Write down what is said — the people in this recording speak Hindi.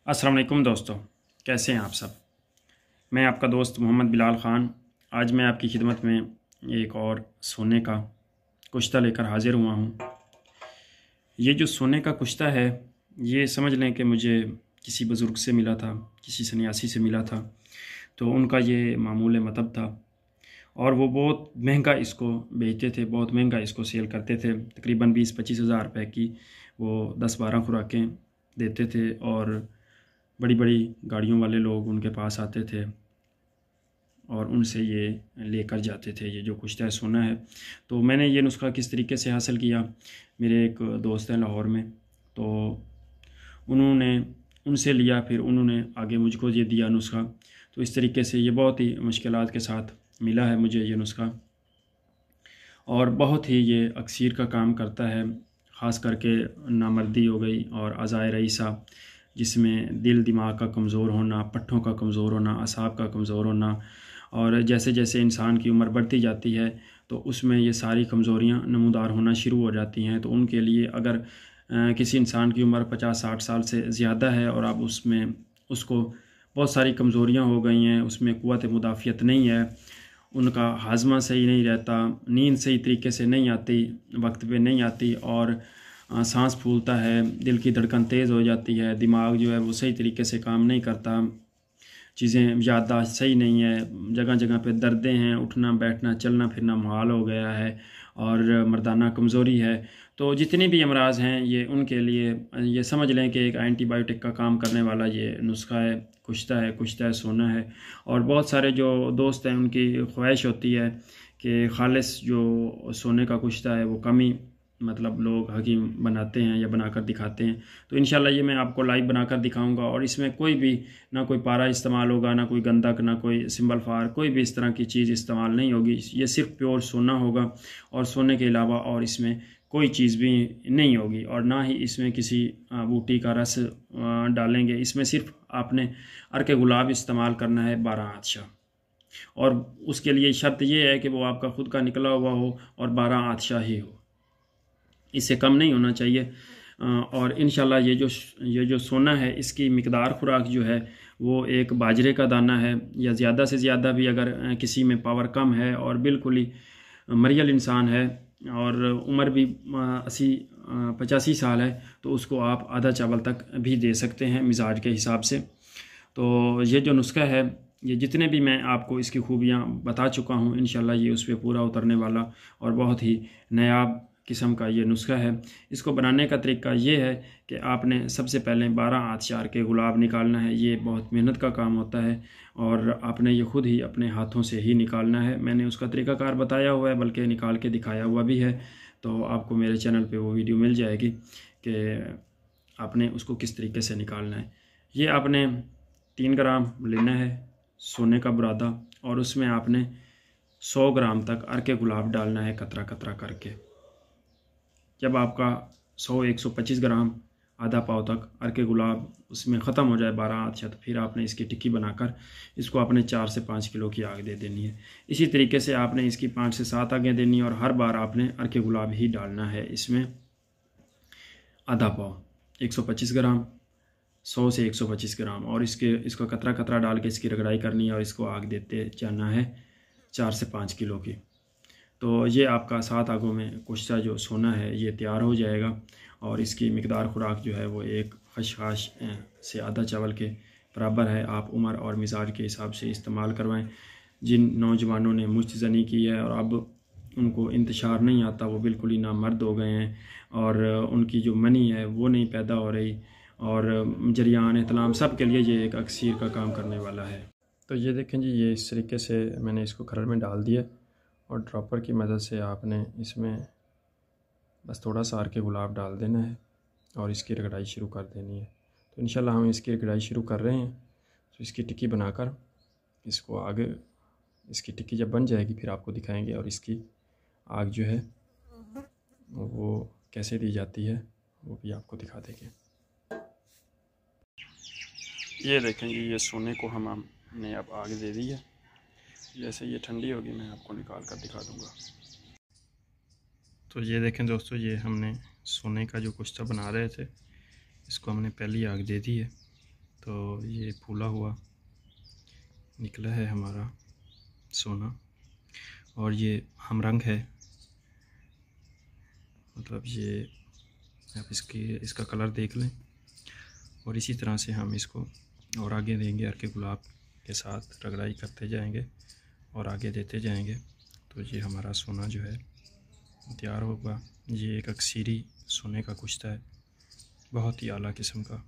अस्सलाम वालेकुम दोस्तों, कैसे हैं आप सब। मैं आपका दोस्त मोहम्मद बिलाल ख़ान आज मैं आपकी खिदमत में एक और सोने का कुश्ता लेकर हाज़िर हुआ हूँ। ये जो सोने का कुश्ता है, ये समझ लें कि मुझे किसी बुज़ुर्ग से मिला था, किसी सन्यासी से मिला था। तो उनका ये मामूल मतब था और वो बहुत महंगा इसको बेचते थे, बहुत महंगा इसको सेल करते थे। तकरीबन 20-25 हज़ार रुपये की वो 10-12 खुराकें देते थे और बड़ी बड़ी गाड़ियों वाले लोग उनके पास आते थे और उनसे ये लेकर जाते थे। ये जो कुश्ता सोना है, तो मैंने ये नुस्खा किस तरीके से हासिल किया। मेरे एक दोस्त हैं लाहौर में, तो उन्होंने उनसे लिया, फिर उन्होंने आगे मुझको ये दिया नुस्खा। तो इस तरीके से ये बहुत ही मुश्किलात के साथ मिला है मुझे ये नुस्खा और बहुत ही ये अक्सीर का काम करता है। ख़ास करके नामर्दी हो गई और अज़ाए रईसा, जिसमें दिल दिमाग का कमज़ोर होना, पट्ठों का कमज़ोर होना, असाब का कमज़ोर होना, और जैसे जैसे इंसान की उम्र बढ़ती जाती है तो उसमें ये सारी कमज़ोरियाँ नमूदार होना शुरू हो जाती हैं। तो उनके लिए अगर किसी इंसान की उम्र 50-60 साल से ज़्यादा है और अब उसको बहुत सारी कमज़ोरियाँ हो गई हैं, उसमें क़ुव्वत मुदाफ़ियत नहीं है, उनका हाज़मा सही नहीं रहता, नींद सही तरीके से नहीं आती, वक्त पे नहीं आती और सांस फूलता है, दिल की धड़कन तेज़ हो जाती है, दिमाग जो है वो सही तरीके से काम नहीं करता, चीज़ें याददाश्त सही नहीं है, जगह जगह पे दर्दें हैं, उठना बैठना चलना फिरना मुहाल हो गया है और मर्दाना कमज़ोरी है। तो जितने भी अमराज़ हैं ये उनके लिए ये समझ लें कि एक एंटीबायोटिक का काम करने वाला ये नुस्खा है, कुश्ता है सोना है। और बहुत सारे जो दोस्त हैं उनकी ख्वाहिश होती है कि ख़ालिस जो सोने का कुश्ता है वो कम ही मतलब लोग हकीम बनाते हैं या बनाकर दिखाते हैं। तो इंशाल्लाह ये मैं आपको लाइव बनाकर दिखाऊंगा और इसमें कोई भी ना कोई पारा इस्तेमाल होगा, ना कोई गंधक, ना कोई सिंबल फार, कोई भी इस तरह की चीज़ इस्तेमाल नहीं होगी। ये सिर्फ प्योर सोना होगा और सोने के अलावा और इसमें कोई चीज़ भी नहीं होगी और ना ही इसमें किसी बूटी का रस डालेंगे। इसमें सिर्फ आपने अर्क गुलाब इस्तेमाल करना है 12 आतशा, और उसके लिए शर्त ये है कि वो आपका ख़ुद का निकला हुआ हो और 12 आतशा ही हो, इससे कम नहीं होना चाहिए। और इंशाल्लाह ये जो सोना है इसकी मिकदार खुराक जो है वो एक बाजरे का दाना है, या ज़्यादा से ज़्यादा भी अगर किसी में पावर कम है और बिल्कुल ही मरियल इंसान है और उम्र भी 80-85 साल है तो उसको आप आधा चावल तक भी दे सकते हैं मिजाज के हिसाब से। तो ये जो नुस्खा है, ये जितने भी मैं आपको इसकी खूबियाँ बता चुका हूँ, इंशाल्लाह ये उस पर पूरा उतरने वाला और बहुत ही नायाब किस्म का ये नुस्खा है। इसको बनाने का तरीका ये है कि आपने सबसे पहले 12 आतशार के गुलाब निकालना है। ये बहुत मेहनत का काम होता है और आपने ये ख़ुद ही अपने हाथों से ही निकालना है। मैंने उसका तरीक़ाकार बताया हुआ है, बल्कि निकाल के दिखाया हुआ भी है, तो आपको मेरे चैनल पे वो वीडियो मिल जाएगी कि आपने उसको किस तरीके से निकालना है। ये आपने 3 ग्राम लेना है सोने का बुरादा और उसमें आपने 100 ग्राम तक अर्क गुलाब डालना है कतरा कतरा करके। जब आपका 100-125 ग्राम आधा पाव तक अर्क गुलाब उसमें ख़त्म हो जाए 12 आतशा, तो फिर आपने इसकी टिक्की बनाकर इसको आपने 4 से 5 किलो की आग दे देनी है। इसी तरीके से आपने इसकी 5 से 7 आगें देनी है और हर बार आपने अर्क गुलाब ही डालना है। इसमें आधा पाव 125 ग्राम, 100 से 125 ग्राम, और इसको कतरा कतरा डाल के इसकी रगड़ाई करनी है और इसको आग देते जाना है 4 से 5 किलो की। तो ये आपका 7 आगों में कुश्ता जो सोना है ये तैयार हो जाएगा और इसकी मिकदार खुराक जो है वो एक खशखाश से आधा चावल के बराबर है। आप उम्र और मिजाज के हिसाब से इस्तेमाल करवाएं। जिन नौजवानों ने मुश्तज़नी की है और अब उनको इंतशार नहीं आता, वो बिल्कुल ही नामर्द हो गए हैं और उनकी जो मनी है वो नहीं पैदा हो रही, और जरियान इतलाम सब के लिए ये एक अक्सीर का काम करने वाला है। तो ये देखें जी, ये इस तरीके से मैंने इसको खरड़ में डाल दिया और ड्रॉपर की मदद से आपने इसमें बस थोड़ा सा अर्क गुलाब डाल देना है और इसकी रगड़ाई शुरू कर देनी है। तो इंशाल्लाह हम इसकी रगड़ाई शुरू कर रहे हैं। तो इसकी टिक्की बनाकर इसको आगे, इसकी टिक्की जब बन जाएगी फिर आपको दिखाएंगे और इसकी आग जो है वो कैसे दी जाती है वो भी आपको दिखा देंगे। ये देखें जी, ये सोने को हमने अब आग दे दी है। जैसे ये ठंडी होगी मैं आपको निकाल कर दिखा दूंगा। तो ये देखें दोस्तों, ये हमने सोने का जो कुश्ता बना रहे थे इसको हमने पहली आग दे दी है। तो ये फूला हुआ निकला है हमारा सोना, और ये हम रंग है, मतलब ये आप इसका कलर देख लें। और इसी तरह से हम इसको और आगे देंगे, अर्के गुलाब के साथ रगड़ाई करते जाएंगे और आगे देते जाएंगे। तो ये हमारा सोना जो है तैयार होगा। ये एक अक्सीरी सोने का कुश्ता है, बहुत ही आला किस्म का।